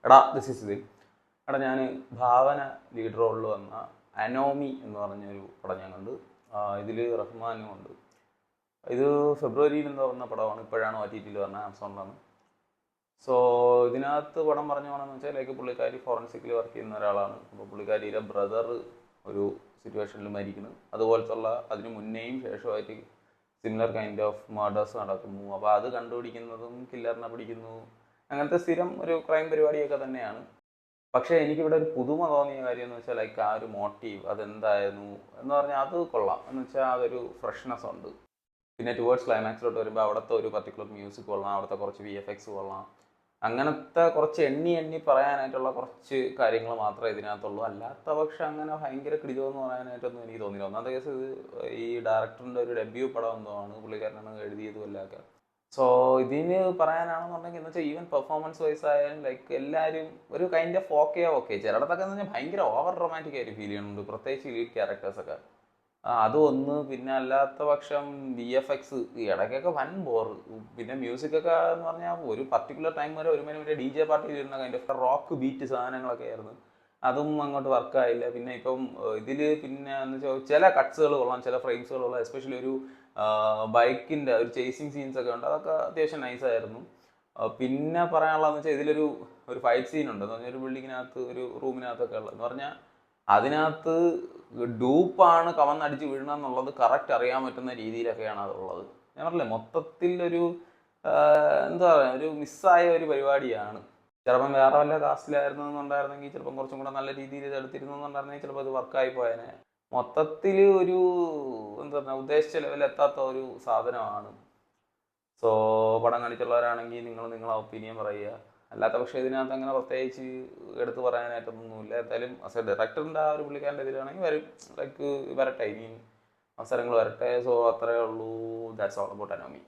എടാ this is ഇത് എടാ ഞാൻ ഭാവന ലീഡ് റോളിൽ വന്ന അനോമി എന്ന് പറഞ്ഞൊരു പടം ഞാൻ കണ്ട്. ഇതിൽ റഹ്മാനും ഉണ്ട്. ഇത് ഫെബ്രുവരിയിൽ എന്തോ വന്ന പടമാണ്. ഇപ്പോഴാണ് OTT വന്നത്, ആമസോണിലാണ്. സോ ഇതിനകത്ത് പടം പറഞ്ഞു പോകണമെന്ന് വെച്ചാൽ ലൈക്ക് പുള്ളിക്കാരി ഫോറൻസിക്കിൽ വർക്ക് ചെയ്യുന്ന ഒരാളാണ്. അപ്പോൾ പുള്ളിക്കാരിയുടെ ബ്രദർ ഒരു സിറ്റുവേഷനിൽ മരിക്കുന്നു. അതുപോലത്തുള്ള അതിന് മുന്നേയും ശേഷമായിട്ട് സിമിലർ കൈൻഡ് ഓഫ് മർഡേഴ്സ് നടക്കുന്നു. അപ്പോൾ അത് കണ്ടുപിടിക്കുന്നതും കില്ലറിനെ പിടിക്കുന്നു, അങ്ങനത്തെ സ്ഥിരം ഒരു ക്രൈം പരിപാടിയൊക്കെ തന്നെയാണ്. പക്ഷേ എനിക്കിവിടെ ഒരു പുതുമ തോന്നിയ കാര്യം എന്ന് വെച്ചാൽ ലൈക്ക് ആ ഒരു മോട്ടീവ് അതെന്തായിരുന്നു എന്ന് പറഞ്ഞാൽ അത് കൊള്ളാം. എന്ന് വെച്ചാൽ അതൊരു ഫ്രഷ്നെസ് ഉണ്ട്. പിന്നെ ടുവേർഡ്സ് ക്ലൈമാക്സിലോട്ട് വരുമ്പോൾ അവിടുത്തെ ഒരു പർട്ടിക്കുലർ മ്യൂസിക് കൊള്ളാം, അവിടുത്തെ കുറച്ച് VFX കൊള്ളാം. അങ്ങനത്തെ കുറച്ച് എണ്ണി പറയാനായിട്ടുള്ള കുറച്ച് കാര്യങ്ങൾ മാത്രമേ ഇതിനകത്തുള്ളൂ. അല്ലാത്ത പക്ഷെ അങ്ങനെ ഭയങ്കര കിടിലമെന്ന് പറയാനായിട്ടൊന്നും എനിക്ക് തോന്നിയില്ല. ഒന്നാമത്തെ കേസ് ഇത് ഈ ഡയറക്ടറിൻ്റെ ഒരു ഡെബ്യൂ പടം എന്തോ ആണ്, പുള്ളിക്കാരനാണ് എഴുതിയതും എല്ലാമൊക്കെ. സോ ഇതിന് പറയാനാണെന്നുണ്ടെങ്കിൽ എന്ന് വെച്ചാൽ ഈവൻ പെർഫോമൻസ് വൈസ് ആയാലും ലൈക്ക് എല്ലാവരും ഒരു കൈൻഡ് ഓഫ് ഓക്കെ ചിലയിടത്തൊക്കെ എന്ന് പറഞ്ഞാൽ ഭയങ്കര ഓവർ റൊമാൻറ്റിക് ആയിട്ട് ഫീൽ ചെയ്യുന്നുണ്ട്, പ്രത്യേകിച്ച് ലീഡ് ക്യാരക്ടേഴ്സൊക്കെ. അതും ഒന്ന്. പിന്നെ അല്ലാത്ത പക്ഷം VFX ഇടയ്ക്കൊക്കെ വൻ ബോർ. പിന്നെ മ്യൂസിക്കൊക്കെ എന്ന് പറഞ്ഞാൽ ഒരു പർട്ടിക്കുലർ ടൈം വരെ 1 മണി വരെ DJ പാർട്ടി വരുന്ന കൈൻഡ് ഓഫ് റോക്ക് ബീറ്റ് സാധനങ്ങളൊക്കെ ആയിരുന്നു. അതും അങ്ങോട്ട് വർക്കായില്ല. പിന്നെ ഇപ്പം ഇതിൽ പിന്നെ എന്ന് വെച്ചാൽ ചില കട്ട്സുകൾ കൊള്ളാം, ചില ഫ്രെയിംസുകൾ കൊള്ളാം. എസ്പെഷ്യലി ഒരു ബൈക്കിൻ്റെ ഒരു ചേസിങ് സീൻസ് ഒക്കെ ഉണ്ട്, അതൊക്കെ അത്യാവശ്യം നൈസായിരുന്നു. പിന്നെ പറയാനുള്ളതെന്ന് വെച്ചാൽ ഇതിലൊരു ഫൈറ്റ് സീൻ ഉണ്ട് എന്ന് പറഞ്ഞാൽ ഒരു ബിൽഡിങ്ങിനകത്ത് ഒരു റൂമിനകത്തൊക്കെ ഉള്ളത് എന്ന് പറഞ്ഞാൽ അതിനകത്ത് ഡൂപ്പാണ് കവന്നടിച്ച് വീഴണമെന്നുള്ളത് കറക്റ്റ് അറിയാൻ പറ്റുന്ന രീതിയിലൊക്കെയാണ് അതുള്ളത്. ഞാൻ പറഞ്ഞില്ലേ മൊത്തത്തിൽ ഒരു എന്താ പറയുക ഒരു മിസ്സായ ഒരു പരിപാടിയാണ്. ചിലപ്പം വേറെ വല്ല കാസ്റ്റിലായിരുന്നു എന്നുണ്ടായിരുന്നെങ്കിൽ ചിലപ്പം കുറച്ചും കൂടെ നല്ല രീതിയിൽ ഇത് എടുത്തിരുന്നു എന്നുണ്ടായിരുന്നെങ്കിൽ ചിലപ്പോൾ അത് വർക്കായി പോയേനെ. മൊത്തത്തിൽ ഒരു എന്താ പറയുക ഉദ്ദേശിച്ച ലെവലെത്താത്ത ഒരു സാധനമാണ്. സോ പടം കണ്ടിട്ടുള്ളവരാണെങ്കിൽ നിങ്ങളെ ഒപ്പീനിയൻ പറയുക. അല്ലാത്ത പക്ഷേ ഇതിനകത്ത് അങ്ങനെ പ്രത്യേകിച്ച് എടുത്ത് പറയാനായിട്ടൊന്നുമില്ല. എന്തായാലും ആസ് എ ഡയറക്ടറിൻ്റെ ആ ഒരു പുള്ളിക്കാരൻ്റെ ഇതിലാണെങ്കിൽ വരട്ടെ, ഇനിയും അവസരങ്ങൾ വരട്ടെ. സോ അത്രയേ ഉള്ളൂ. That's all about Anomie.